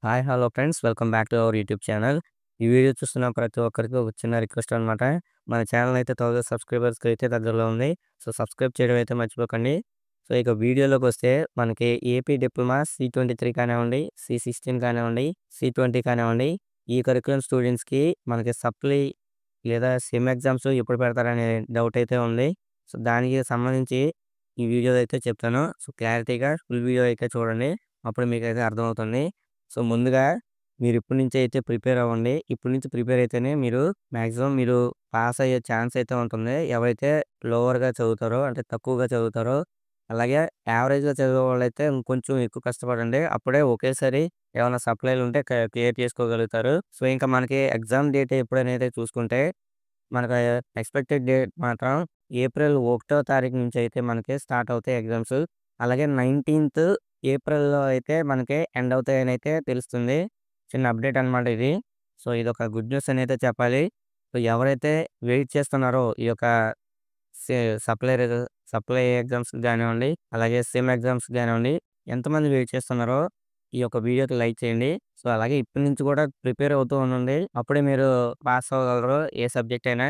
Hi! Hello friends. Welcome back to our YouTube channel. ఈ video చూస్తున్న ప్రతి ఒక్కరికి ఒక చిన్న రిక్వెస్ట్ అనమాట. మన ఛానల్ అయితే 1000 సబ్స్క్రైబర్స్‌కి అయితే దగ్గరలో ఉంది. సో, సబ్స్క్రైబ్ చేయడం అయితే మర్చిపోకండి. సో, ఇక వీడియోలోకొస్తే మనకి ఏపీ డిప్లొమా C23 కానివ్వండి, C16 కానివ్వండి, C20 కానివ్వండి, ఈ కరిక్యులమ్ స్టూడెంట్స్‌కి మనకి సప్లీ లేదా సెమ్ ఎగ్జామ్స్ ఎప్పుడు పెడతారనే డౌట్ అయితే ఉంది. సో, దానికి సంబంధించి ఈ వీడియోలో అయితే చెప్తాను. సో, క్లారిటీగా ఫుల్ వీడియో అయితే చూడండి. అప్పుడు మీకైతే అర్థమవుతుంది. సో, ముందుగా మీరిప్పటి నుంచే అయితే ప్రిపేర్ అవ్వండి. ఇప్పటి నుంచి ప్రిపేర్ అయితేనే మాక్సిమం మీరు పాస్ అయ్యే ఛాన్స్ అయితే ఉంటుంది. ఎవరైతే లోవర్‌గా చదువుతారో అంటే తక్కువగా చదువుతారో, అలాగే యావరేజ్‌గా చదివేవాళ్ళైతే ఇంకొంచెం ఎక్కువ కష్టపడండి. అప్పుడే ఒకేసారి ఏమన్నా సప్లీలుంటే క్లియర్ చేసుకోగలుగుతారు. సో, ఇంకా మనకి ఎగ్జామ్ డేట్ ఎప్పుడనేది చూసుకుంటే, మనకు ఎక్స్‌పెక్టెడ్ డేట్ మాత్రం ఏప్రిల్ 1 తారీఖు నుంచి అయితే మనకి స్టార్ట్ అవుతాయి ఎగ్జామ్స్. అలాగే 19థ్ ఏప్రిల్‌లో అయితే మనకి ఎండ్ అవుతాయనైతే తెలుస్తుంది. చిన్న అప్డేట్ అనమాట ఇది. సో, ఇదొక గుడ్ న్యూస్ అనైతే చెప్పాలి. సో, ఎవరైతే వెయిట్ చేస్తున్నారో ఈ యొక్క సే సప్లై రిజ సప్లై ఎగ్జామ్స్‌కి గానివ్వండి, అలాగే సెమ్ ఎగ్జామ్స్‌కి గానివ్వండి, ఎంతమంది వెయిట్ చేస్తున్నారో ఈ యొక్క వీడియోకి లైక్ చేయండి. సో, అలాగే ఇప్పటి నుంచి కూడా ప్రిపేర్ అవుతూ ఉండండి. అప్పుడే మీరు పాస్ అవ్వగలరు ఏ సబ్జెక్ట్ అయినా.